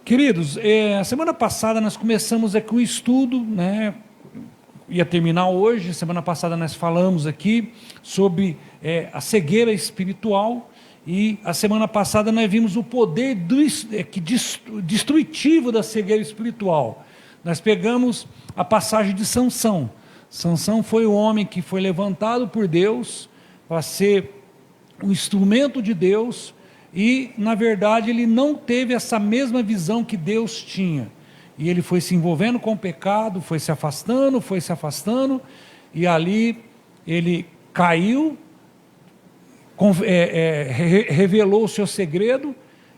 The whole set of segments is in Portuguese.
Queridos, a semana passada nós começamos aqui um estudo, né? Ia terminar hoje. Semana passada nós falamos aqui sobre a cegueira espiritual, e a semana passada nós vimos o poder destrutivo da cegueira espiritual. Nós pegamos a passagem de Sansão. Sansão foi o homem que foi levantado por Deus para ser um instrumento de Deus, e na verdade ele não teve essa mesma visão que Deus tinha, e ele foi se envolvendo com o pecado, foi se afastando, e ali ele caiu, revelou o seu segredo.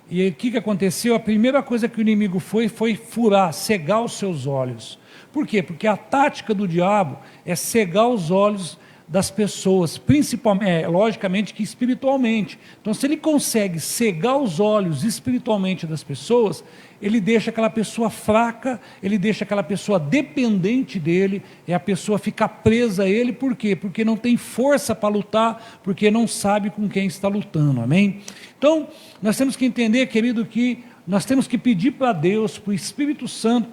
E aí, o que aconteceu? A primeira coisa que o inimigo foi furar, cegar os seus olhos. Por quê? Porque a tática do diabo é cegar os olhos das pessoas, principalmente, logicamente que espiritualmente. Então, se ele consegue cegar os olhos espiritualmente das pessoas, ele deixa aquela pessoa fraca, ele deixa aquela pessoa dependente dele, e a pessoa fica presa a ele. Por quê? Porque não tem força para lutar, porque não sabe com quem está lutando, amém? Então, nós temos que entender, querido, que nós temos que pedir para Deus, para o Espírito Santo,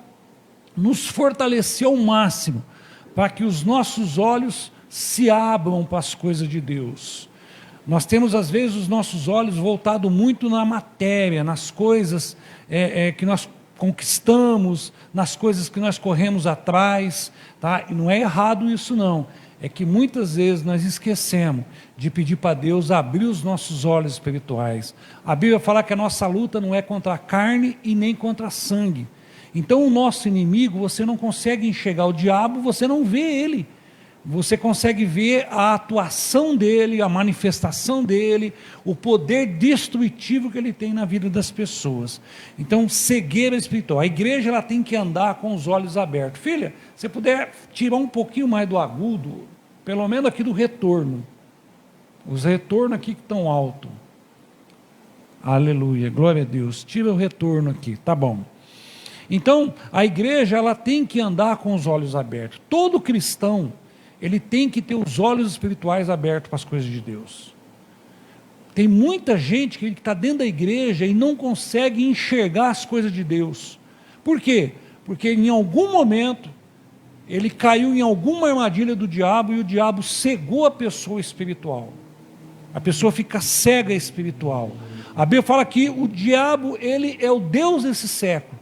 nos fortalecer ao máximo, para que os nossos olhos se abram para as coisas de Deus. Nós temos às vezes os nossos olhos voltados muito na matéria, nas coisas que nós conquistamos, nas coisas que nós corremos atrás, tá? E não é errado isso não, é que muitas vezes nós esquecemos de pedir para Deus abrir os nossos olhos espirituais. A Bíblia fala que a nossa luta não é contra a carne e nem contra sangue. Então o nosso inimigo, você não consegue enxergar o diabo, você não vê ele. Você consegue ver a atuação dele, a manifestação dele, o poder destrutivo que ele tem na vida das pessoas. Então, cegueira espiritual. A igreja ela tem que andar com os olhos abertos. Filha, se puder tirar um pouquinho mais do agudo, pelo menos aqui do retorno. Os retornos aqui que estão altos. Aleluia, glória a Deus. Tira o retorno aqui, tá bom. Então, a igreja ela tem que andar com os olhos abertos. Todo cristão, ele tem que ter os olhos espirituais abertos para as coisas de Deus. Tem muita gente que está dentro da igreja e não consegue enxergar as coisas de Deus. Por quê? Porque em algum momento ele caiu em alguma armadilha do diabo, e o diabo cegou a pessoa espiritual. A pessoa fica cega espiritual. A Bíblia fala que o diabo, ele é o Deus desse século,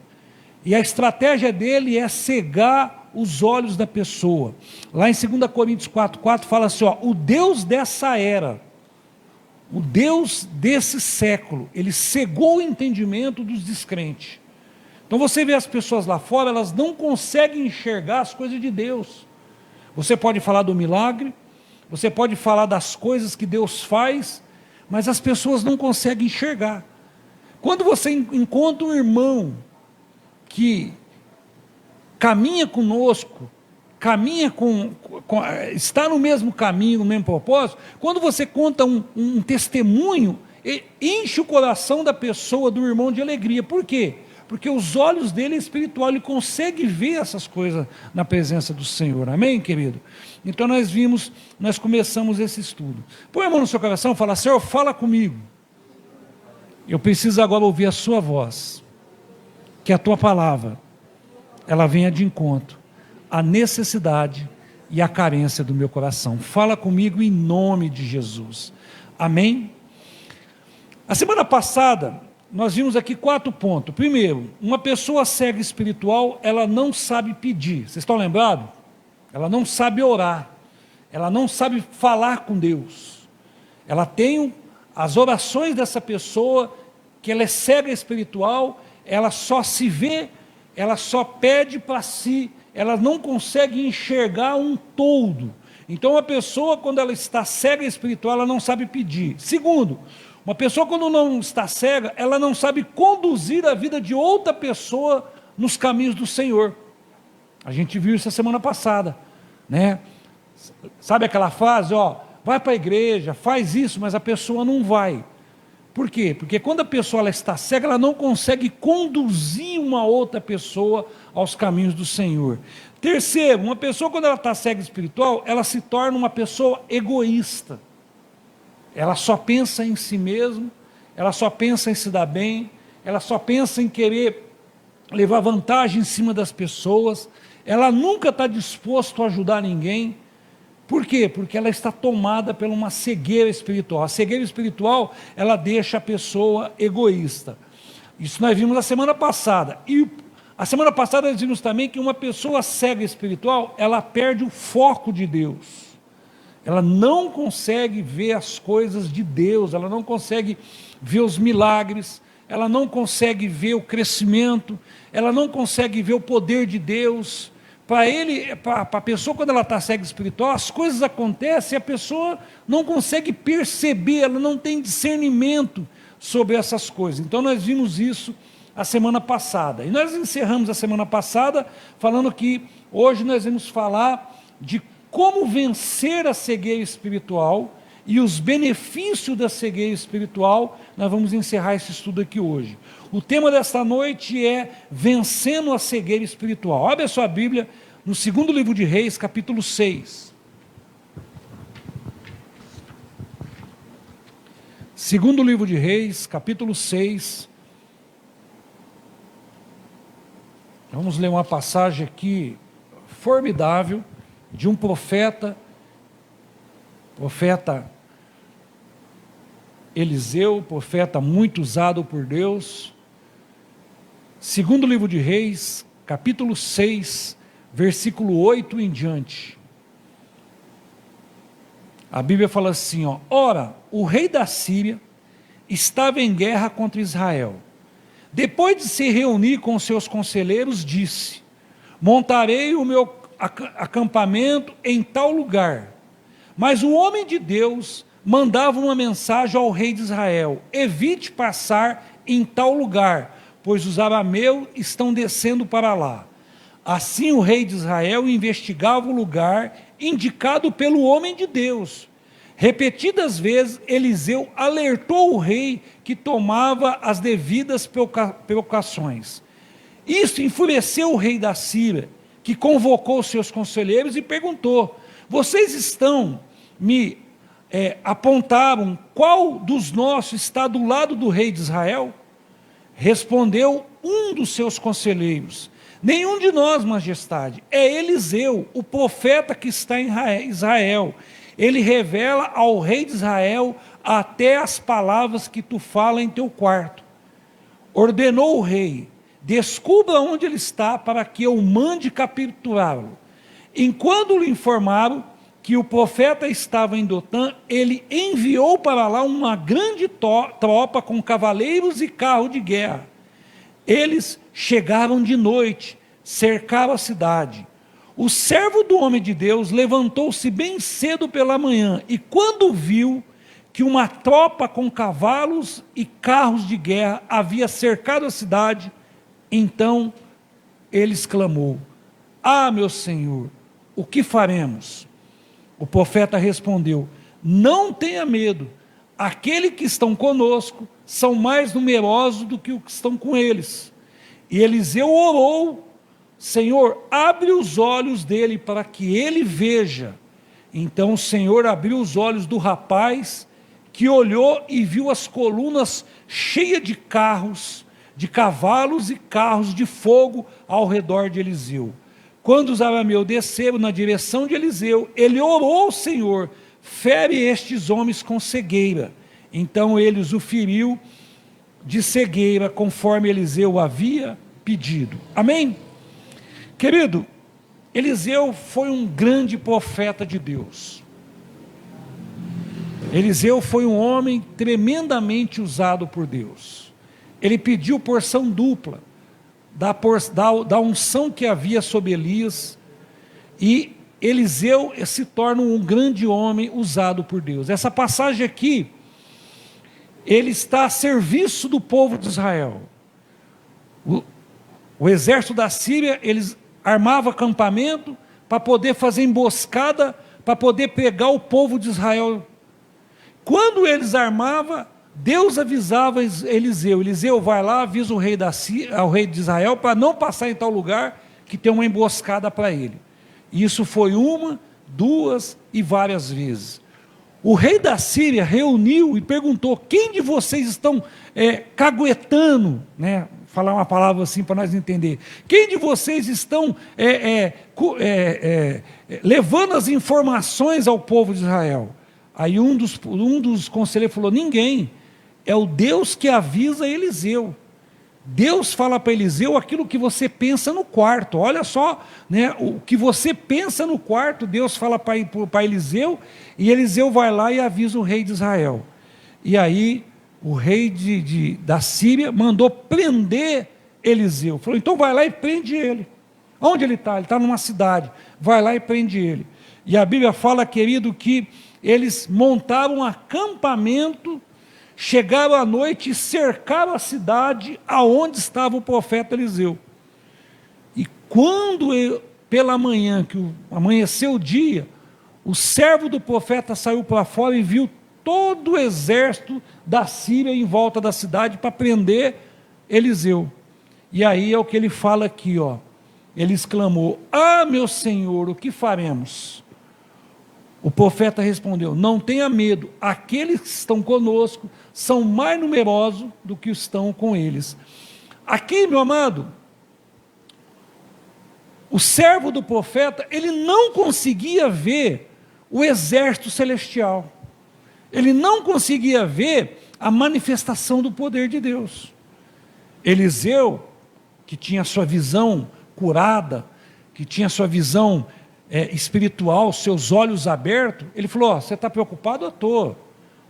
e a estratégia dele é cegar os olhos da pessoa. Lá em 2 Coríntios 4,4 fala assim, ó, o Deus dessa era, o Deus desse século, ele cegou o entendimento dos descrentes. Então você vê as pessoas lá fora, elas não conseguem enxergar as coisas de Deus. Você pode falar do milagre, você pode falar das coisas que Deus faz, mas as pessoas não conseguem enxergar. Quando você encontra um irmão que caminha conosco, está no mesmo caminho, no mesmo propósito, quando você conta um testemunho, enche o coração da pessoa, do irmão, de alegria. Por quê? Porque os olhos dele é espiritual, ele consegue ver essas coisas na presença do Senhor, amém, querido? Então nós começamos esse estudo. Põe a mão no seu coração e fala, Senhor, fala comigo, eu preciso agora ouvir a sua voz, que a tua palavra ela venha de encontro à necessidade e à carência do meu coração. Fala comigo em nome de Jesus, amém? A semana passada nós vimos aqui 4 pontos. Primeiro, uma pessoa cega espiritual, ela não sabe pedir. Vocês estão lembrados? Ela não sabe orar, ela não sabe falar com Deus. Ela tem as orações dessa pessoa, que ela é cega espiritual, ela só se vê, ela só pede para si, ela não consegue enxergar um todo. Então a pessoa, quando ela está cega espiritual, ela não sabe pedir. Segundo, uma pessoa quando não está cega, ela não sabe conduzir a vida de outra pessoa nos caminhos do Senhor. A gente viu isso a semana passada, né? Sabe aquela frase, ó, vai para a igreja, faz isso, mas a pessoa não vai. Por quê? Porque quando a pessoa ela está cega, ela não consegue conduzir uma outra pessoa aos caminhos do Senhor. Terceiro, uma pessoa quando ela está cega espiritual, ela se torna uma pessoa egoísta. Ela só pensa em si mesma, ela só pensa em se dar bem, ela só pensa em querer levar vantagem em cima das pessoas, ela nunca está disposta a ajudar ninguém. Por quê? Porque ela está tomada por uma cegueira espiritual. A cegueira espiritual, ela deixa a pessoa egoísta. Isso nós vimos na semana passada. E a semana passada nós vimos também que uma pessoa cega espiritual, ela perde o foco de Deus. Ela não consegue ver as coisas de Deus, ela não consegue ver os milagres, ela não consegue ver o crescimento, ela não consegue ver o poder de Deus. Para a pessoa, quando ela está cega espiritual, as coisas acontecem e a pessoa não consegue perceber, ela não tem discernimento sobre essas coisas. Então nós vimos isso a semana passada. E nós encerramos a semana passada falando que hoje nós vamos falar de como vencer a cegueira espiritual e os benefícios da cegueira espiritual. Nós vamos encerrar esse estudo aqui hoje. O tema desta noite é vencendo a cegueira espiritual. Abre a sua Bíblia no segundo livro de Reis, capítulo 6. Segundo livro de Reis, capítulo 6. Vamos ler uma passagem aqui formidável de um profeta Eliseu, profeta muito usado por Deus. Segundo livro de Reis, capítulo 6, versículo 8 em diante. A Bíblia fala assim, ó: ora, o rei da Síria estava em guerra contra Israel. Depois de se reunir com seus conselheiros, disse: montarei o meu acampamento em tal lugar. Mas o homem de Deus mandava uma mensagem ao rei de Israel: evite passar em tal lugar, pois os arameus estão descendo para lá. Assim o rei de Israel investigava o lugar indicado pelo homem de Deus. Repetidas vezes Eliseu alertou o rei que tomava as devidas precauções. Isso enfureceu o rei da Síria, que convocou seus conselheiros e perguntou: vocês apontaram qual dos nossos está do lado do rei de Israel? Respondeu um dos seus conselheiros: nenhum de nós, majestade, é Eliseu, o profeta que está em Israel. Ele revela ao rei de Israel até as palavras que tu fala em teu quarto. Ordenou o rei: descubra onde ele está, para que eu mande capturá-lo. Enquanto lhe informaram que o profeta estava em Dotã, ele enviou para lá uma grande tropa com cavaleiros e carros de guerra. Eles chegaram de noite, cercaram a cidade. O servo do homem de Deus levantou-se bem cedo pela manhã, e quando viu que uma tropa com cavalos e carros de guerra havia cercado a cidade, então ele exclamou: ah, meu senhor, o que faremos? O profeta respondeu: não tenha medo, aqueles que estão conosco são mais numerosos do que os que estão com eles. E Eliseu orou: Senhor, abre os olhos dele para que ele veja. Então o Senhor abriu os olhos do rapaz, que olhou e viu as colunas cheias de carros, de cavalos e carros de fogo ao redor de Eliseu. Quando os arameus desceram na direção de Eliseu, ele orou ao Senhor: fere estes homens com cegueira. Então ele os feriu de cegueira, conforme Eliseu havia pedido. Amém? Querido, Eliseu foi um grande profeta de Deus. Eliseu foi um homem tremendamente usado por Deus. Ele pediu porção dupla da unção que havia sobre Elias, e Eliseu se torna um grande homem usado por Deus. Essa passagem aqui, ele está a serviço do povo de Israel. O exército da Síria, eles armavam acampamento para poder fazer emboscada, para poder pegar o povo de Israel. Quando eles armavam, Deus avisava Eliseu: Eliseu, vai lá, avisa o rei ao rei de Israel para não passar em tal lugar, que tem uma emboscada para ele. Isso foi uma, duas e várias vezes. O rei da Síria reuniu e perguntou: quem de vocês estão caguetando, né, falar uma palavra assim para nós entender. Quem de vocês estão levando as informações ao povo de Israel? Aí um dos conselheiros falou: ninguém, é o Deus que avisa Eliseu. Deus fala para Eliseu aquilo que você pensa no quarto. Olha só, né, o que você pensa no quarto, Deus fala para Eliseu, e Eliseu vai lá e avisa o rei de Israel. E aí o rei da Síria mandou prender Eliseu. Falou: então vai lá e prende ele. Onde ele está? Ele está numa cidade. Vai lá e prende ele. E a Bíblia fala, querido, que eles montaram um acampamento, chegaram à noite e cercaram a cidade aonde estava o profeta Eliseu. E quando pela manhã, que amanheceu o dia, o servo do profeta saiu para fora e viu todo o exército da Síria em volta da cidade para prender Eliseu. E aí é o que ele fala aqui, ó. Ele exclamou: ah, meu senhor, o que faremos? O profeta respondeu: não tenha medo, aqueles que estão conosco são mais numerosos do que estão com eles. Aqui, meu amado, o servo do profeta, ele não conseguia ver o exército celestial. Ele não conseguia ver a manifestação do poder de Deus. Eliseu, que tinha sua visão curada, que tinha sua visão espiritual, seus olhos abertos, ele falou: ó, você está preocupado à toa,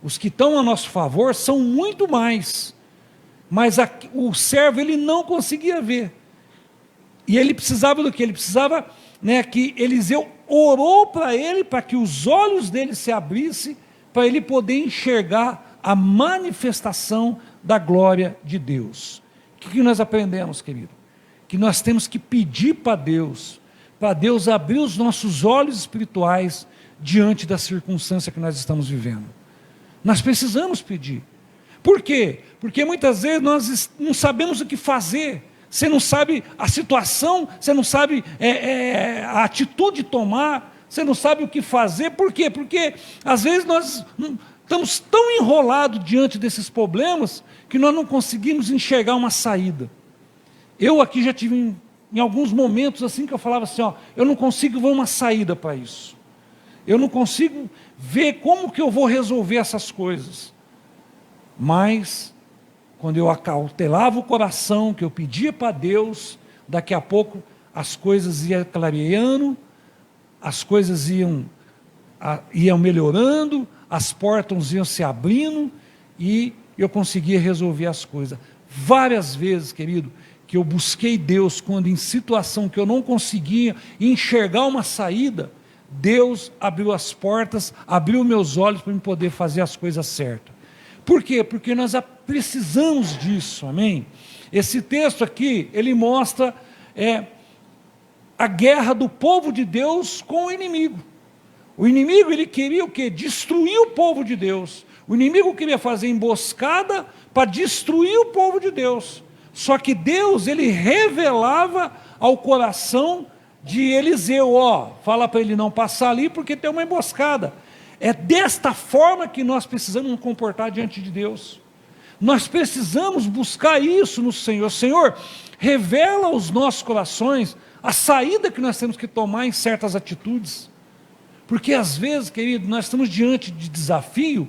os que estão a nosso favor são muito mais. Mas o servo, ele não conseguia ver, e ele precisava do que? Ele precisava, né, que Eliseu orou para ele, para que os olhos dele se abrissem, para ele poder enxergar a manifestação da glória de Deus. O que nós aprendemos, querido? Que nós temos que pedir para Deus abrir os nossos olhos espirituais diante da circunstância que nós estamos vivendo. Nós precisamos pedir. Por quê? Porque muitas vezes nós não sabemos o que fazer. Você não sabe a situação, você não sabe a atitude tomar, você não sabe o que fazer. Por quê? Porque às vezes nós estamos tão enrolados diante desses problemas que nós não conseguimos enxergar uma saída. Eu aqui já tive em alguns momentos assim que eu falava assim, ó, eu não consigo ver uma saída para isso. Eu não consigo ver como que eu vou resolver essas coisas. Mas quando eu acautelava o coração, que eu pedia para Deus, daqui a pouco as coisas iam clareando, as coisas iam melhorando, as portas iam se abrindo e eu conseguia resolver as coisas. Várias vezes, querido, que eu busquei Deus quando em situação que eu não conseguia enxergar uma saída, Deus abriu as portas, abriu meus olhos para eu poder fazer as coisas certas. Por quê? Porque nós precisamos disso, amém? Esse texto aqui, ele mostra a guerra do povo de Deus com o inimigo. O inimigo, ele queria o quê? Destruir o povo de Deus. O inimigo queria fazer emboscada para destruir o povo de Deus. Só que Deus, ele revelava ao coração de Eliseu, ó, fala para ele não passar ali porque tem uma emboscada. É desta forma que nós precisamos nos comportar diante de Deus. Nós precisamos buscar isso no Senhor. Senhor, revela aos nossos corações a saída que nós temos que tomar em certas atitudes. Porque às vezes, querido, nós estamos diante de desafio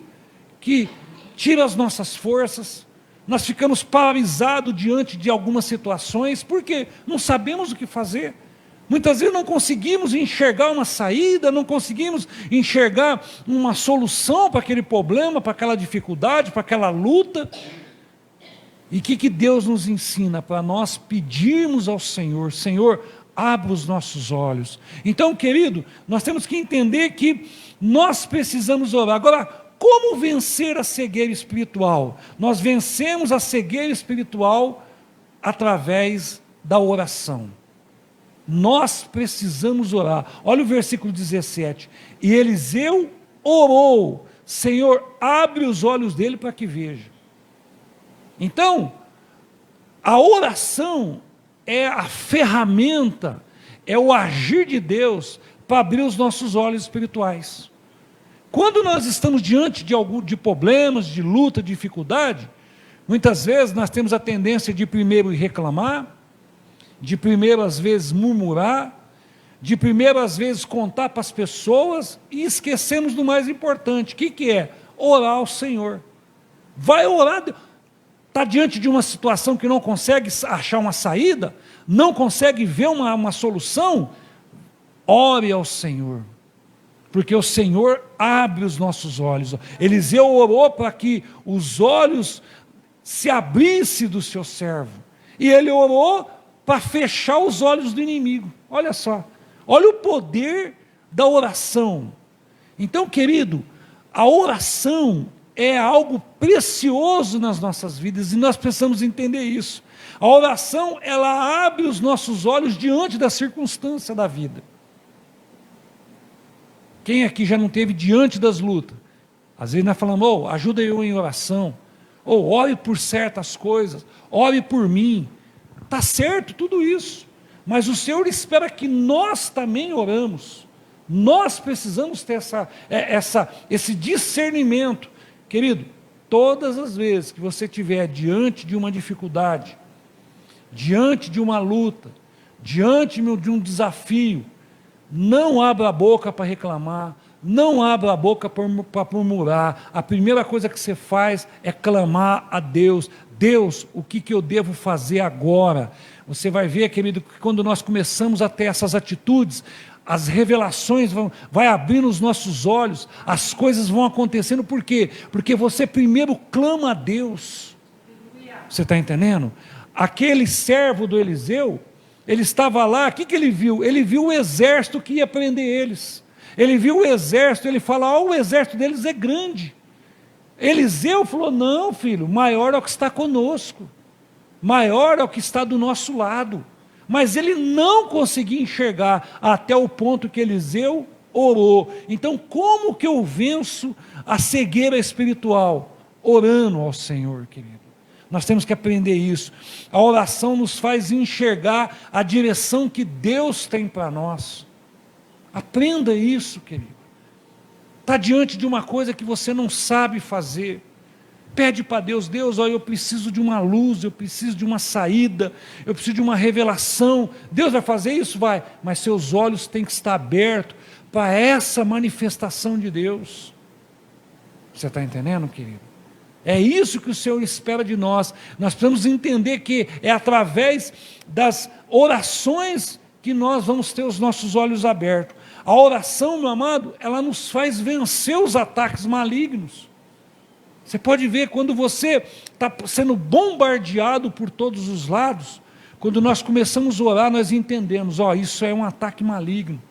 que tira as nossas forças. Nós ficamos paralisados diante de algumas situações, porque não sabemos o que fazer. Muitas vezes não conseguimos enxergar uma saída, não conseguimos enxergar uma solução para aquele problema, para aquela dificuldade, para aquela luta. E o que Deus nos ensina? Para nós pedirmos ao Senhor: Senhor, abra os nossos olhos. Então, querido, nós temos que entender que nós precisamos orar. Agora, como vencer a cegueira espiritual? Nós vencemos a cegueira espiritual através da oração. Nós precisamos orar. Olha o versículo 17. E Eliseu orou: Senhor, abre os olhos dele para que veja. Então, a oração é a ferramenta, é o agir de Deus para abrir os nossos olhos espirituais. Quando nós estamos diante de problemas, de luta, de dificuldade, Muitas vezes nós temos a tendência de primeiro reclamar, de primeiro às vezes murmurar, de primeiro às vezes contar para as pessoas e esquecemos do mais importante. O que é? Orar ao Senhor. Vai orar. Está diante de uma situação que não consegue achar uma saída, não consegue ver uma solução, ore ao Senhor, porque o Senhor abre os nossos olhos. Eliseu orou para que os olhos se abrissem do seu servo, e ele orou para fechar os olhos do inimigo. Olha só, olha o poder da oração. Então, querido, a oração é algo precioso nas nossas vidas, e nós precisamos entender isso. A oração, ela abre os nossos olhos diante da circunstância da vida. Quem aqui já não teve diante das lutas? Às vezes nós falamos, ajuda eu em oração, ore por certas coisas, ore por mim. Está certo tudo isso, mas o Senhor espera que nós também oramos. Nós precisamos ter esse discernimento. Querido, todas as vezes que você estiver diante de uma dificuldade, diante de uma luta, diante de um desafio, não abra a boca para reclamar, não abra a boca para murmurar. A primeira coisa que você faz é clamar a Deus. Deus, o que eu devo fazer agora? Você vai ver, querido, que quando nós começamos a ter essas atitudes, as revelações vão abrindo os nossos olhos, as coisas vão acontecendo. Por quê? Porque você primeiro clama a Deus. Você está entendendo? Aquele servo do Eliseu, ele estava lá, o que ele viu? Ele viu o exército que ia prender eles. Ele viu o exército, ele fala, o exército deles é grande. Eliseu falou, não filho, maior é o que está conosco, maior é o que está do nosso lado. Mas ele não conseguia enxergar até o ponto que Eliseu orou. Então, como que eu venço a cegueira espiritual? Orando ao Senhor, querido. Nós temos que aprender isso. A oração nos faz enxergar a direção que Deus tem para nós. Aprenda isso, querido. Está diante de uma coisa que você não sabe fazer. Pede para Deus, eu preciso de uma luz, eu preciso de uma saída, eu preciso de uma revelação. Deus vai fazer isso? Vai, mas seus olhos têm que estar abertos para essa manifestação de Deus. Você está entendendo, querido? É isso que o Senhor espera de nós. Nós precisamos entender que é através das orações que nós vamos ter os nossos olhos abertos. A oração, meu amado, ela nos faz vencer os ataques malignos. Você pode ver, quando você está sendo bombardeado por todos os lados, quando nós começamos a orar, nós entendemos, isso é um ataque maligno.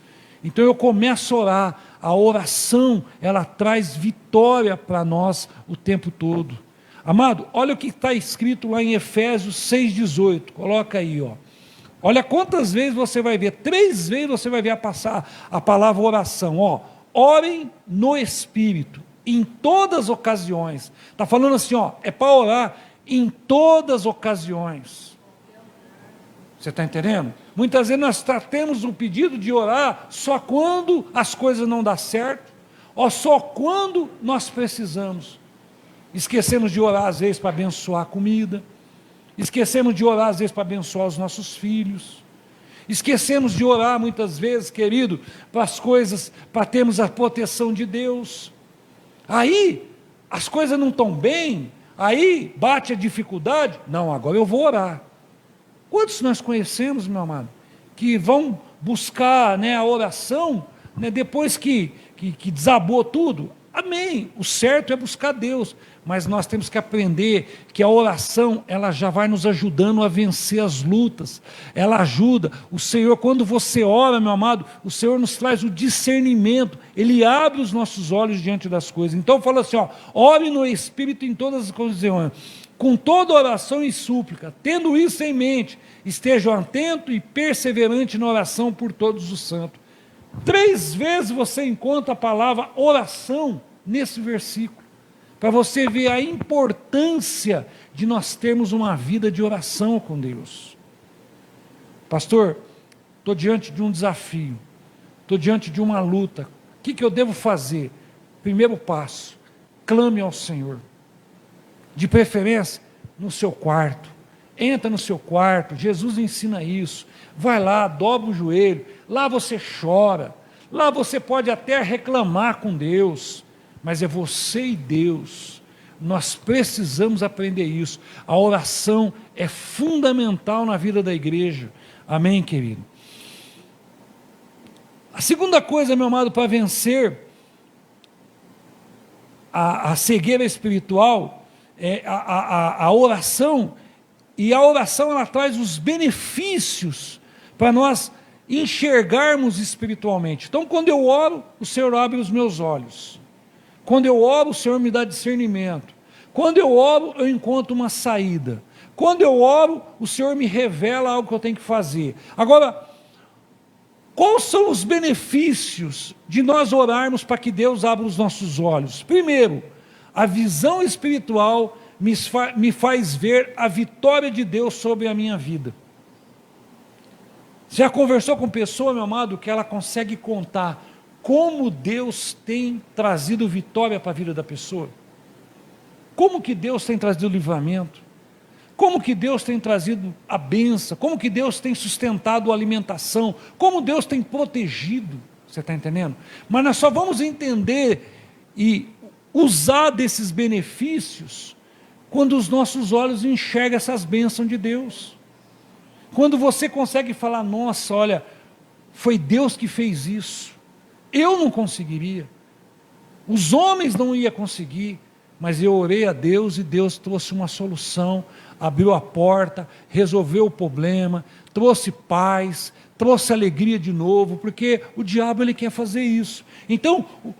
Então eu começo a orar. A oração, ela traz vitória para nós o tempo todo. Amado, olha o que está escrito lá em Efésios 6,18, coloca aí, Olha quantas vezes você vai ver, 3 vezes você vai ver a palavra oração, orem no Espírito, em todas as ocasiões. Está falando assim, é para orar em todas as ocasiões. Você está entendendo? Muitas vezes nós temos o pedido de orar só quando as coisas não dão certo, ou só quando nós precisamos. Esquecemos de orar às vezes para abençoar a comida, esquecemos de orar às vezes para abençoar os nossos filhos, esquecemos de orar muitas vezes, querido, para as coisas, para termos a proteção de Deus. Aí as coisas não estão bem, aí bate a dificuldade, não, agora eu vou orar. Quantos nós conhecemos, meu amado, que vão buscar a oração, depois que desabou tudo? Amém, o certo é buscar Deus, mas nós temos que aprender que a oração, ela já vai nos ajudando a vencer as lutas, ela ajuda. O Senhor, quando você ora, meu amado, o Senhor nos traz o discernimento, Ele abre os nossos olhos diante das coisas. Então fala assim, ore no Espírito em todas as ocasiões, com toda oração e súplica, tendo isso em mente, estejam atento e perseverante na oração por todos os santos. 3 vezes você encontra a palavra oração nesse versículo, para você ver a importância de nós termos uma vida de oração com Deus. Pastor, estou diante de um desafio, estou diante de uma luta, o que eu devo fazer? Primeiro passo, clame ao Senhor, de preferência, no seu quarto. Entra no seu quarto, Jesus ensina isso. Vai lá, dobra o joelho, lá você chora, lá você pode até reclamar com Deus, mas é você e Deus. Nós precisamos aprender isso. A oração é fundamental na vida da igreja. Amém, querido? A segunda coisa, meu amado, para vencer a cegueira espiritual é a oração. E a oração, ela traz os benefícios para nós enxergarmos espiritualmente. Então, quando eu oro, o Senhor abre os meus olhos. Quando eu oro, o Senhor me dá discernimento. Quando eu oro, eu encontro uma saída. Quando eu oro, o Senhor me revela algo que eu tenho que fazer. Agora, quais são os benefícios de nós orarmos para que Deus abra os nossos olhos? Primeiro, a visão espiritual me faz ver a vitória de Deus sobre a minha vida. Já conversou com pessoa, meu amado, que ela consegue contar como Deus tem trazido vitória para a vida da pessoa? Como que Deus tem trazido livramento? Como que Deus tem trazido a bênção? Como que Deus tem sustentado a alimentação? Como Deus tem protegido? Você está entendendo? Mas nós só vamos entender e usar desses benefícios quando os nossos olhos enxergam essas bênçãos de Deus. Quando você consegue falar, nossa, olha, foi Deus que fez isso. Eu não conseguiria. Os homens não iam conseguir. Mas eu orei a Deus e Deus trouxe uma solução, abriu a porta, resolveu o problema, trouxe paz, trouxe alegria de novo, porque o diabo ele quer fazer isso. Então, o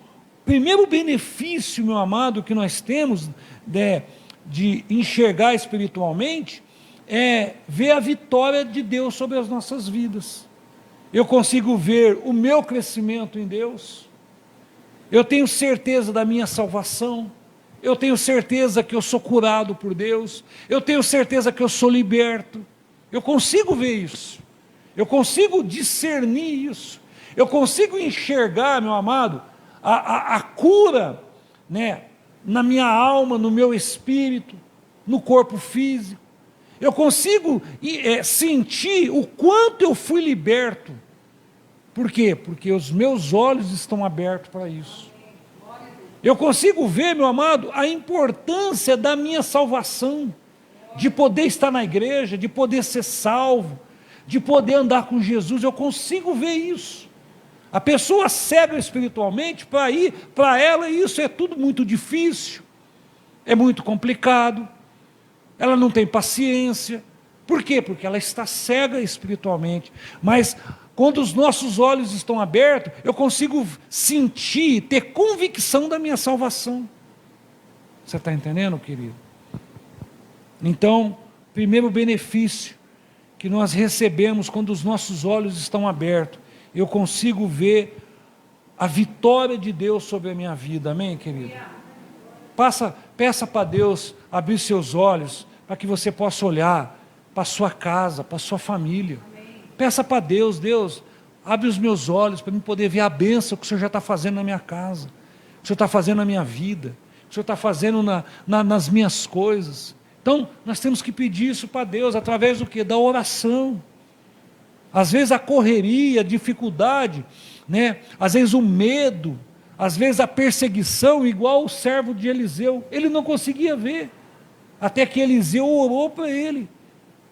primeiro benefício, meu amado, que nós temos de enxergar espiritualmente, é ver a vitória de Deus sobre as nossas vidas. Eu consigo ver o meu crescimento em Deus, eu tenho certeza da minha salvação, eu tenho certeza que eu sou curado por Deus, eu tenho certeza que eu sou liberto, eu consigo ver isso, eu consigo discernir isso, eu consigo enxergar, meu amado, a cura, né, na minha alma, no meu espírito, no corpo físico, eu consigo sentir o quanto eu fui liberto. Por quê? Porque os meus olhos estão abertos para isso. Eu consigo ver, meu amado, a importância da minha salvação, de poder estar na igreja, de poder ser salvo, de poder andar com Jesus. Eu consigo ver isso. A pessoa cega espiritualmente, para ela isso é tudo muito difícil, é muito complicado, ela não tem paciência. Por quê? Porque ela está cega espiritualmente. Mas quando os nossos olhos estão abertos, eu consigo sentir, ter convicção da minha salvação. Você está entendendo, querido? Então, primeiro benefício que nós recebemos quando os nossos olhos estão abertos, eu consigo ver a vitória de Deus sobre a minha vida. Amém, querido? Peça para Deus abrir seus olhos, para que você possa olhar para a sua casa, para a sua família. Peça para Deus, Deus, abre os meus olhos para eu poder ver a bênção que o Senhor já está fazendo na minha casa, que o Senhor está fazendo na minha vida, que o Senhor está fazendo nas minhas coisas. Então, nós temos que pedir isso para Deus, através do quê? Da oração. Às vezes a correria, a dificuldade, né? Às vezes o medo, às vezes a perseguição, igual o servo de Eliseu, ele não conseguia ver, até que Eliseu orou para ele.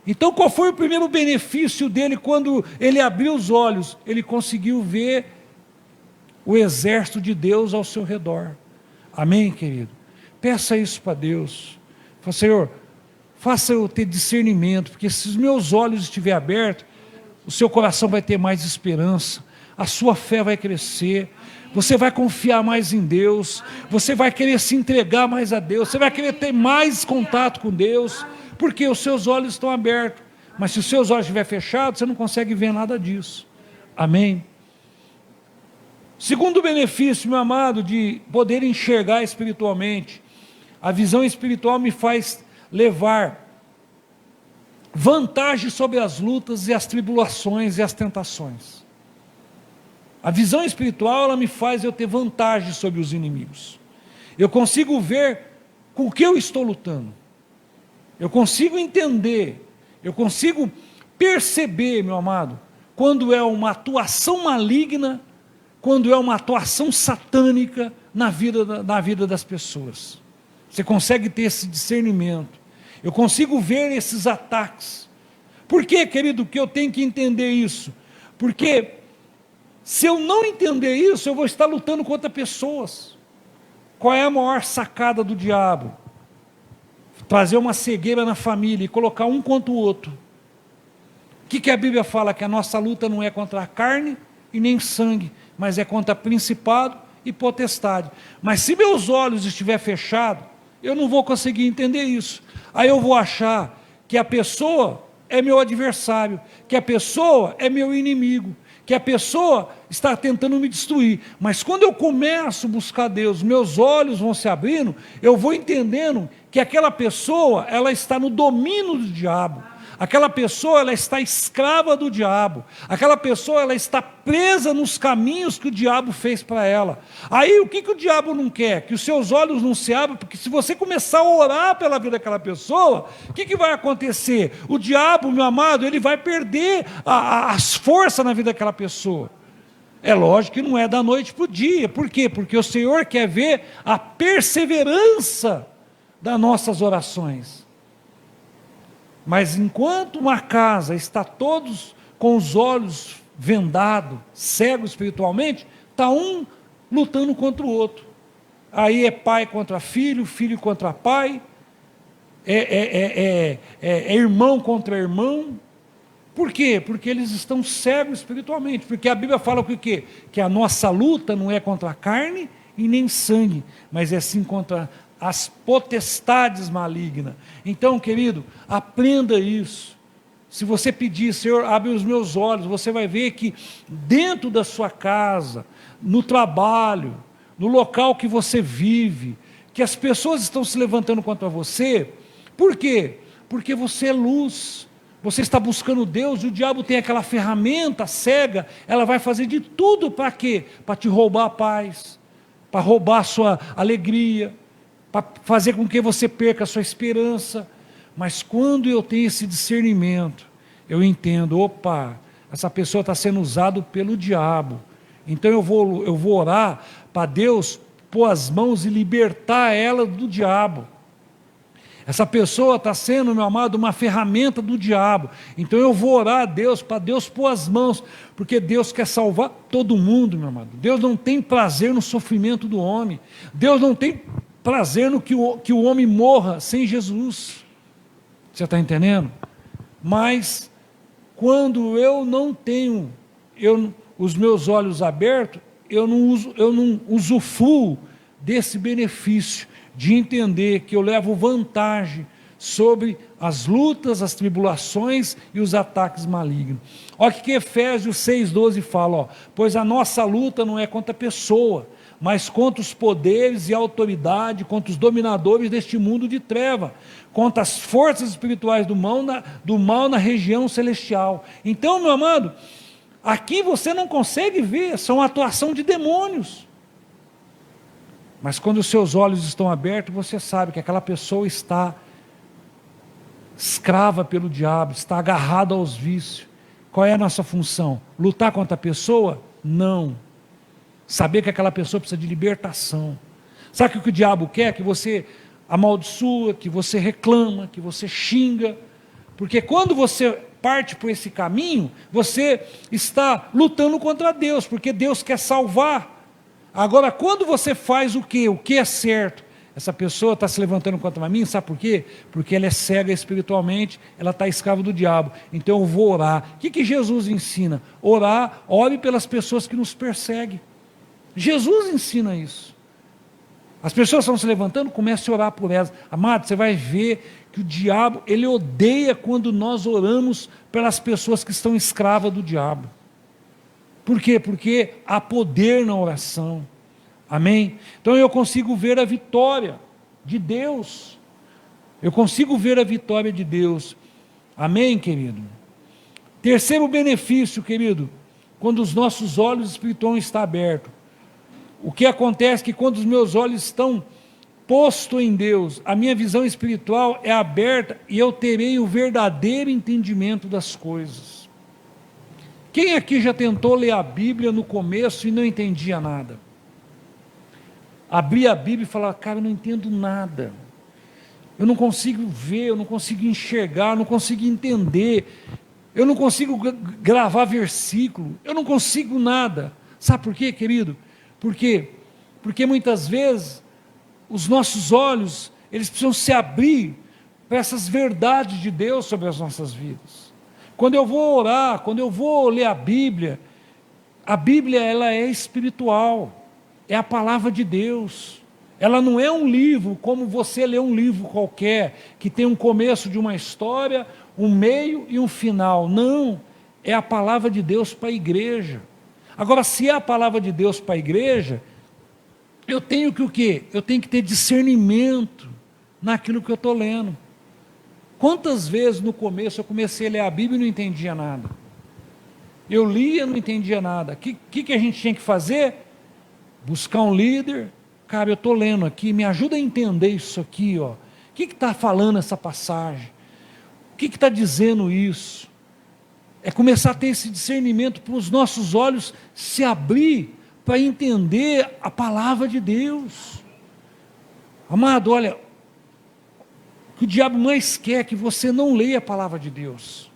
Então, qual foi o primeiro benefício dele quando ele abriu os olhos? Ele conseguiu ver o exército de Deus ao seu redor. Amém, querido? Peça isso para Deus. Fala, Senhor, faça eu ter discernimento, porque se os meus olhos estiverem abertos, o seu coração vai ter mais esperança, a sua fé vai crescer, você vai confiar mais em Deus, você vai querer se entregar mais a Deus, você vai querer ter mais contato com Deus, porque os seus olhos estão abertos. Mas se os seus olhos estiverem fechados, você não consegue ver nada disso. Amém? Segundo benefício, meu amado, de poder enxergar espiritualmente, a visão espiritual me faz levar vantagem sobre as lutas e as tribulações e as tentações. A visão espiritual, ela me faz eu ter vantagem sobre os inimigos. Eu consigo ver com o que eu estou lutando. Eu consigo entender, eu consigo perceber, meu amado, quando é uma atuação maligna, quando é uma atuação satânica na vida das pessoas. Você consegue ter esse discernimento. Eu consigo ver esses ataques. Por quê, querido, que eu tenho que entender isso? Porque se eu não entender isso, eu vou estar lutando contra pessoas. Qual é a maior sacada do diabo? Trazer uma cegueira na família e colocar um contra o outro. O que a Bíblia fala? Que a nossa luta não é contra a carne e nem sangue, mas é contra principado e potestade. Mas se meus olhos estiverem fechados, eu não vou conseguir entender isso. Aí eu vou achar que a pessoa é meu adversário, que a pessoa é meu inimigo, que a pessoa está tentando me destruir. Mas quando eu começo a buscar Deus, meus olhos vão se abrindo, eu vou entendendo que aquela pessoa, ela está no domínio do diabo. Aquela pessoa, ela está escrava do diabo. Aquela pessoa, ela está presa nos caminhos que o diabo fez para ela. Aí, o que o diabo não quer? Que os seus olhos não se abram, porque se você começar a orar pela vida daquela pessoa, o que vai acontecer? O diabo, meu amado, ele vai perder as forças na vida daquela pessoa. É lógico que não é da noite para o dia. Por quê? Porque o Senhor quer ver a perseverança das nossas orações. Mas enquanto uma casa está todos com os olhos vendados, cegos espiritualmente, está um lutando contra o outro. Aí é pai contra filho, filho contra pai, é irmão contra irmão. Por quê? Porque eles estão cegos espiritualmente. Porque a Bíblia fala que o quê? Que a nossa luta não é contra a carne e nem sangue, mas é sim contra as potestades malignas. Então, querido, aprenda isso. Se você pedir, Senhor, abre os meus olhos, você vai ver que dentro da sua casa, no trabalho, no local que você vive, que as pessoas estão se levantando contra você. Por quê? Porque você é luz. Você está buscando Deus, e o diabo tem aquela ferramenta cega, ela vai fazer de tudo para quê? Para te roubar a paz, para roubar a sua alegria, para fazer com que você perca a sua esperança. Mas quando eu tenho esse discernimento, eu entendo, opa, essa pessoa está sendo usada pelo diabo. Então eu vou orar para Deus pôr as mãos e libertar ela do diabo. Essa pessoa está sendo, meu amado, uma ferramenta do diabo. Então eu vou orar a Deus, para Deus pôr as mãos, porque Deus quer salvar todo mundo, meu amado. Deus não tem prazer no sofrimento do homem. Deus não tem prazer no que o homem morra sem Jesus. Você está entendendo? Mas quando eu não tenho os meus olhos abertos, eu não usufruo desse benefício de entender que eu levo vantagem sobre as lutas, as tribulações e os ataques malignos. Olha o que Efésios 6,12 fala, pois a nossa luta não é contra a pessoa, mas contra os poderes e autoridade, contra os dominadores deste mundo de treva, contra as forças espirituais do mal na região celestial. Então, meu amado, aqui você não consegue ver, são atuação de demônios. Mas quando os seus olhos estão abertos, você sabe que aquela pessoa está escrava pelo diabo, está agarrada aos vícios. Qual é a nossa função? Lutar contra a pessoa? Não. Saber que aquela pessoa precisa de libertação. Sabe o que o diabo quer? Que você amaldiçoa, que você reclama, que você xinga. Porque quando você parte por esse caminho, você está lutando contra Deus, porque Deus quer salvar. Agora, quando você faz o que é certo, essa pessoa está se levantando contra mim, sabe por quê? Porque ela é cega espiritualmente, ela está escrava do diabo. Então eu vou orar. O que Jesus ensina? Orar, ore pelas pessoas que nos perseguem. Jesus ensina isso. As pessoas estão se levantando, comece a orar por elas. Amado, você vai ver que o diabo, ele odeia quando nós oramos pelas pessoas que estão escravas do diabo. Por quê? Porque há poder na oração. Amém? Então eu consigo ver a vitória de Deus. Eu consigo ver a vitória de Deus. Amém, querido? Terceiro benefício, querido, quando os nossos olhos espirituais estão abertos. O que acontece é que quando os meus olhos estão posto em Deus, a minha visão espiritual é aberta e eu terei o verdadeiro entendimento das coisas. Quem aqui já tentou ler a Bíblia no começo e não entendia nada? Abria a Bíblia e falava, cara, eu não entendo nada. Eu não consigo ver, eu não consigo enxergar, eu não consigo entender. Eu não consigo gravar versículo, eu não consigo nada. Sabe por quê, querido? Porque muitas vezes os nossos olhos, eles precisam se abrir para essas verdades de Deus sobre as nossas vidas. Quando eu vou orar, quando eu vou ler a Bíblia ela é espiritual, é a palavra de Deus. Ela não é um livro como você lê um livro qualquer, que tem um começo de uma história, um meio e um final. Não, é a palavra de Deus para a igreja. Agora, se é a palavra de Deus para a igreja, eu tenho que o quê? Eu tenho que ter discernimento naquilo que eu estou lendo. Quantas vezes no começo eu comecei a ler a Bíblia e não entendia nada? Eu lia e não entendia nada. O que a gente tinha que fazer? Buscar um líder. Cara, eu estou lendo aqui, me ajuda a entender isso aqui, ó. O que está falando essa passagem? O que está dizendo isso? É começar a ter esse discernimento para os nossos olhos se abrir para entender a palavra de Deus. Amado, olha, o que o diabo mais quer é que você não leia a palavra de Deus.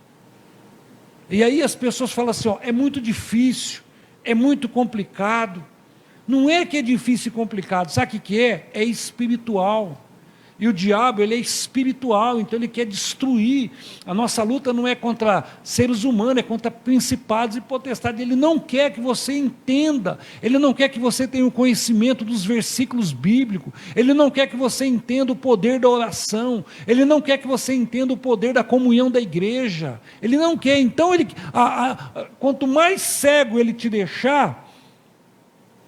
E aí as pessoas falam assim, ó, é muito difícil, é muito complicado. Não é que é difícil e complicado, sabe o que é? É espiritual. E o diabo, ele é espiritual, então ele quer destruir. A nossa luta não é contra seres humanos, é contra principados e potestades. Ele não quer que você entenda, ele não quer que você tenha o conhecimento dos versículos bíblicos, ele não quer que você entenda o poder da oração, ele não quer que você entenda o poder da comunhão da igreja, ele não quer. Então, quanto mais cego ele te deixar,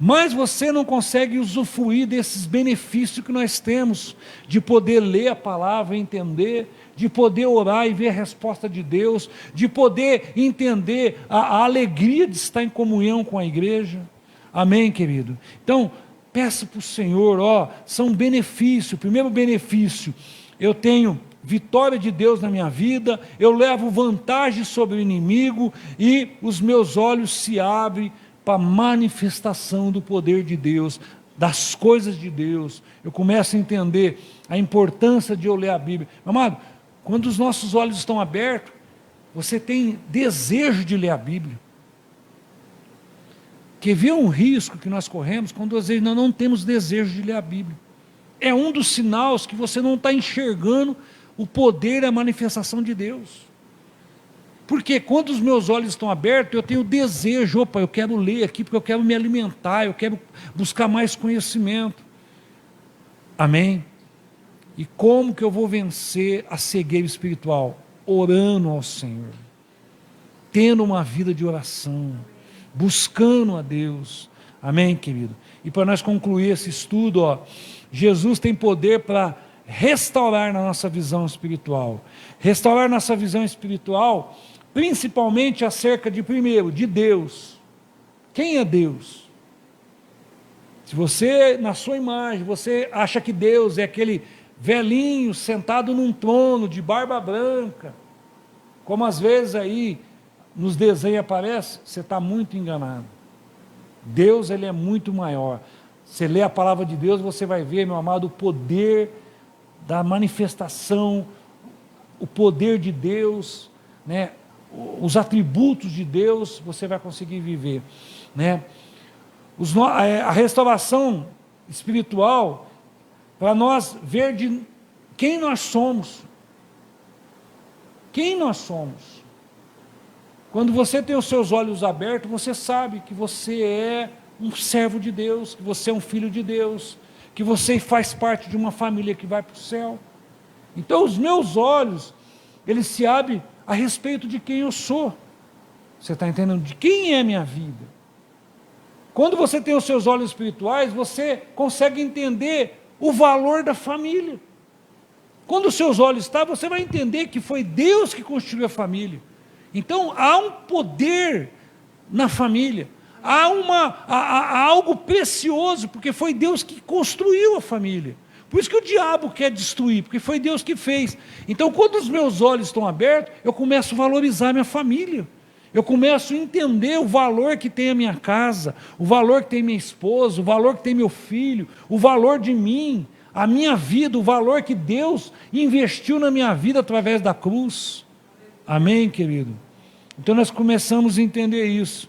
mas você não consegue usufruir desses benefícios que nós temos, de poder ler a palavra e entender, de poder orar e ver a resposta de Deus, de poder entender a alegria de estar em comunhão com a igreja. Amém, querido? Então, peça para o Senhor, são benefícios. O primeiro benefício, eu tenho vitória de Deus na minha vida, eu levo vantagem sobre o inimigo e os meus olhos se abrem para a manifestação do poder de Deus, das coisas de Deus. Eu começo a entender a importância de eu ler a Bíblia. Amado, quando os nossos olhos estão abertos, você tem desejo de ler a Bíblia. Quer ver um risco que nós corremos quando às vezes nós não temos desejo de ler a Bíblia? É um dos sinais que você não está enxergando o poder e a manifestação de Deus. Porque quando os meus olhos estão abertos, eu tenho desejo, eu quero ler aqui, porque eu quero me alimentar, eu quero buscar mais conhecimento. Amém? E como que eu vou vencer a cegueira espiritual? Orando ao Senhor, tendo uma vida de oração, buscando a Deus. Amém, querido? E para nós concluir esse estudo, Jesus tem poder para restaurar na nossa visão espiritual. Restaurar nossa visão espiritual, principalmente acerca de, primeiro, de Deus. Quem é Deus? Se você, na sua imagem, você acha que Deus é aquele velhinho sentado num trono de barba branca, como às vezes aí nos desenhos aparece, você está muito enganado. Deus, ele é muito maior. Você lê a palavra de Deus, você vai ver, meu amado, o poder da manifestação, o poder de Deus, né? Os atributos de Deus, você vai conseguir viver, né? A restauração espiritual, para nós ver de quem nós somos. Quem nós somos? Quando você tem os seus olhos abertos, você sabe que você é um servo de Deus, que você é um filho de Deus, que você faz parte de uma família que vai para o céu. Então os meus olhos, eles se abrem a respeito de quem eu sou. Você está entendendo? De quem é a minha vida? Quando você tem os seus olhos espirituais, você consegue entender o valor da família. Quando os seus olhos estão, você vai entender que foi Deus que construiu a família. Então há um poder na família. Há algo precioso, porque foi Deus que construiu a família. Por isso que o diabo quer destruir, porque foi Deus que fez. Então, quando os meus olhos estão abertos, eu começo a valorizar minha família. Eu começo a entender o valor que tem a minha casa, o valor que tem minha esposa, o valor que tem meu filho, o valor de mim, a minha vida, o valor que Deus investiu na minha vida através da cruz. Amém, querido? Então nós começamos a entender isso.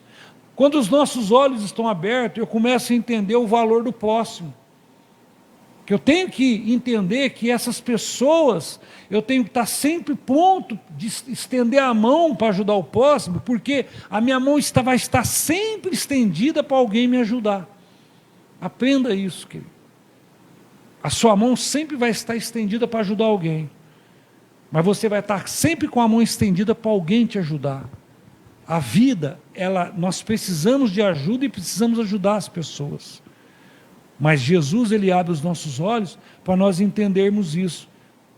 Quando os nossos olhos estão abertos, eu começo a entender o valor do próximo. Que eu tenho que entender que essas pessoas, eu tenho que estar sempre pronto de estender a mão para ajudar o próximo, porque a minha mão vai estar sempre estendida para alguém me ajudar. Aprenda isso, querido. A sua mão sempre vai estar estendida para ajudar alguém, mas você vai estar sempre com a mão estendida para alguém te ajudar. A vida, nós precisamos de ajuda e precisamos ajudar as pessoas. Mas Jesus, Ele abre os nossos olhos para nós entendermos isso,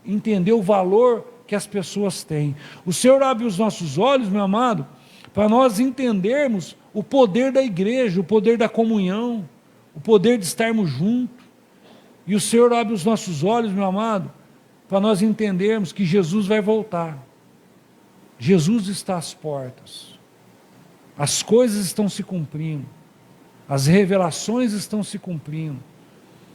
entender o valor que as pessoas têm. O Senhor abre os nossos olhos, meu amado, para nós entendermos o poder da igreja, o poder da comunhão, o poder de estarmos juntos. E o Senhor abre os nossos olhos, meu amado, para nós entendermos que Jesus vai voltar. Jesus está às portas. As coisas estão se cumprindo. As revelações estão se cumprindo.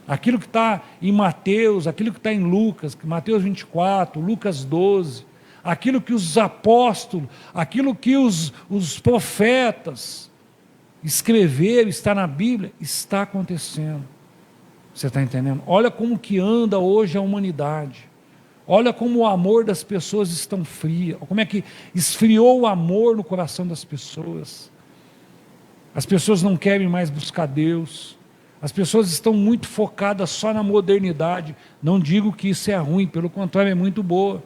Aquilo que está em Mateus, aquilo que está em Lucas, Mateus 24, Lucas 12, aquilo que os apóstolos, aquilo que os profetas escreveram, está na Bíblia, está acontecendo. Você está entendendo? Olha como que anda hoje a humanidade. Olha como o amor das pessoas estão frio. Como é que esfriou o amor no coração das pessoas. As pessoas não querem mais buscar Deus. As pessoas estão muito focadas só na modernidade. Não digo que isso é ruim, pelo contrário, é muito boa.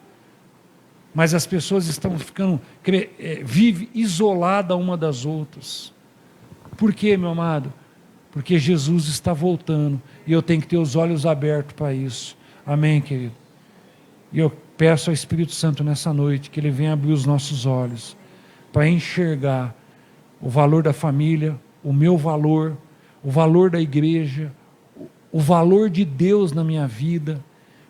Mas as pessoas estão ficando, vivem isoladas uma das outras. Por quê, meu amado? Porque Jesus está voltando. E eu tenho que ter os olhos abertos para isso. Amém, querido? E eu peço ao Espírito Santo nessa noite que Ele venha abrir os nossos olhos para enxergar o valor da família, o meu valor, o valor da igreja, o valor de Deus na minha vida,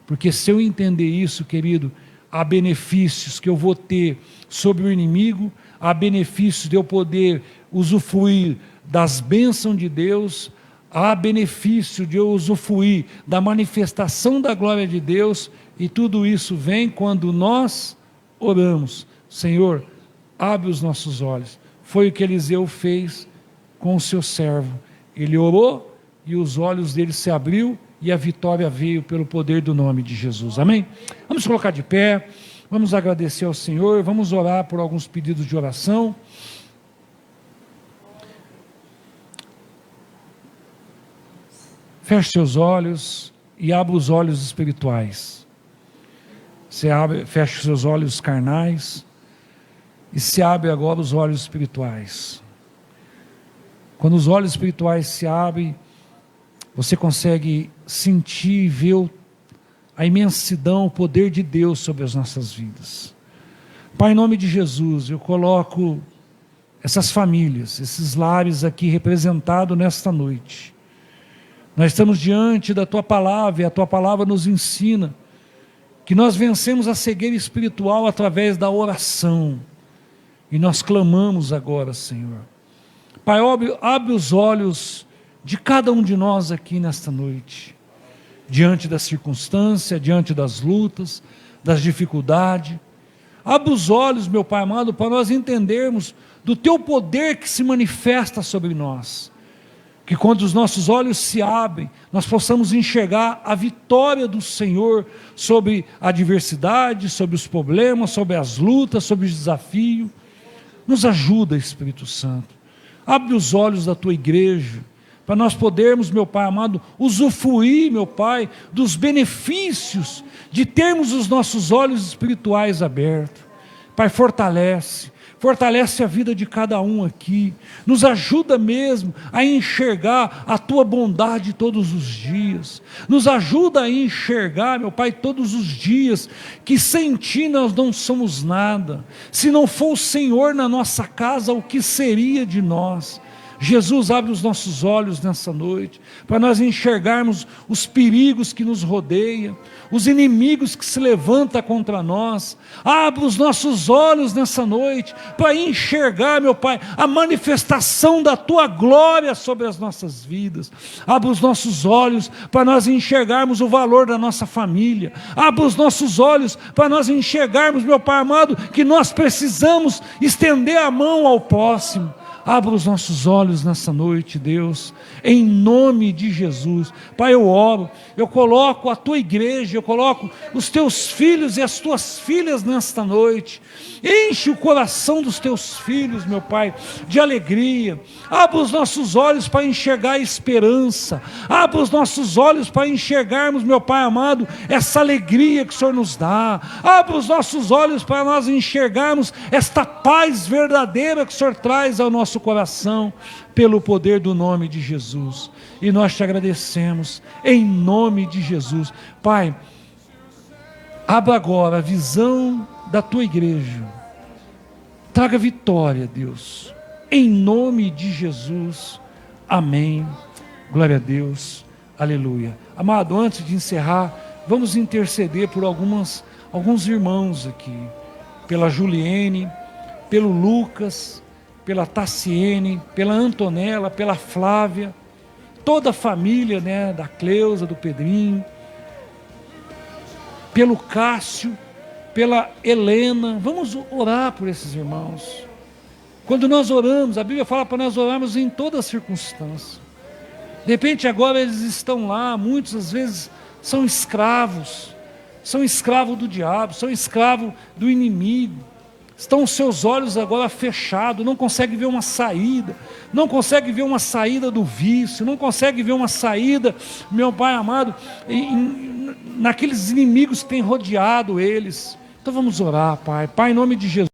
porque se eu entender isso, querido, há benefícios que eu vou ter sobre o inimigo, há benefícios de eu poder usufruir das bênçãos de Deus, há benefício de eu usufruir da manifestação da glória de Deus, e tudo isso vem quando nós oramos. Senhor, abre os nossos olhos. Foi o que Eliseu fez com o seu servo. Ele orou e os olhos dele se abriu e a vitória veio pelo poder do nome de Jesus. Amém? Vamos colocar de pé, vamos agradecer ao Senhor, vamos orar por alguns pedidos de oração. Feche seus olhos e abra os olhos espirituais. Feche seus olhos carnais e se abre agora os olhos espirituais. Quando os olhos espirituais se abrem, você consegue sentir e ver a imensidão, o poder de Deus sobre as nossas vidas. Pai, em nome de Jesus, eu coloco essas famílias, esses lares aqui representados nesta noite. Nós estamos diante da Tua Palavra, e a Tua Palavra nos ensina que nós vencemos a cegueira espiritual através da oração. E nós clamamos agora, Senhor. Pai, abre os olhos de cada um de nós aqui nesta noite, diante da circunstância, diante das lutas, das dificuldades. Abre os olhos, meu Pai amado, para nós entendermos do Teu poder que se manifesta sobre nós. Que quando os nossos olhos se abrem, nós possamos enxergar a vitória do Senhor sobre a adversidade, sobre os problemas, sobre as lutas, sobre os desafios. Nos ajuda, Espírito Santo. Abre os olhos da Tua igreja, para nós podermos, meu Pai amado, usufruir, meu Pai, dos benefícios de termos os nossos olhos espirituais abertos. Pai, fortalece a vida de cada um aqui, nos ajuda mesmo a enxergar a Tua bondade todos os dias, nos ajuda a enxergar, meu Pai, todos os dias, que sem Ti nós não somos nada, se não for o Senhor na nossa casa, o que seria de nós? Jesus, abre os nossos olhos nessa noite, para nós enxergarmos os perigos que nos rodeiam, os inimigos que se levantam contra nós. Abre os nossos olhos nessa noite, para enxergar, meu Pai, a manifestação da Tua glória sobre as nossas vidas. Abre os nossos olhos, para nós enxergarmos o valor da nossa família. Abre os nossos olhos, para nós enxergarmos, meu Pai amado, que nós precisamos estender a mão ao próximo. Abra os nossos olhos nessa noite, Deus, em nome de Jesus. Pai, eu oro, eu coloco a Tua igreja, eu coloco os Teus filhos e as Tuas filhas nesta noite. Enche o coração dos Teus filhos, meu Pai, de alegria. Abra os nossos olhos para enxergar a esperança. Abra os nossos olhos para enxergarmos, meu Pai amado, essa alegria que o Senhor nos dá. Abra os nossos olhos para nós enxergarmos esta paz verdadeira que o Senhor traz ao nosso coração, pelo poder do nome de Jesus. E nós te agradecemos, em nome de Jesus. Pai, abra agora a visão da Tua igreja. Traga vitória, Deus, em nome de Jesus. Amém. Glória a Deus. Aleluia. Amado, antes de encerrar, vamos interceder por alguns irmãos aqui, pela Juliene, pelo Lucas, pela Tassiene, pela Antonella, pela Flávia, toda a família, né, da Cleusa, do Pedrinho, pelo Cássio, pela Helena. Vamos orar por esses irmãos. Quando nós oramos, a Bíblia fala para nós orarmos em toda circunstância. De repente agora eles estão lá, muitos às vezes são escravos do diabo, são escravos do inimigo. Estão os seus olhos agora fechados, não conseguem ver uma saída, não conseguem ver uma saída do vício, não conseguem ver uma saída, meu Pai amado, naqueles inimigos que têm rodeado eles. Então vamos orar, Pai, em nome de Jesus.